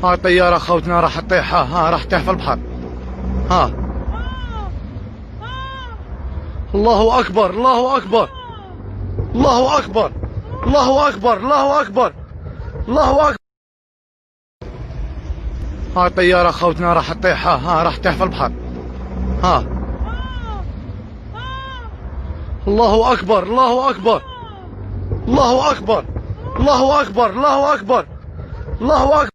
هاي طيارة خوتنا راح تطيح، ها راح تطيح في البحر. ها الله أكبر الله أكبر الله أكبر الله أكبر الله أكبر الله أكبر. هاي طيارة خوتنا راح تطيح، ها راح تطيح في البحر. ها الله أكبر الله أكبر الله أكبر الله أكبر الله أكبر الله أكبر.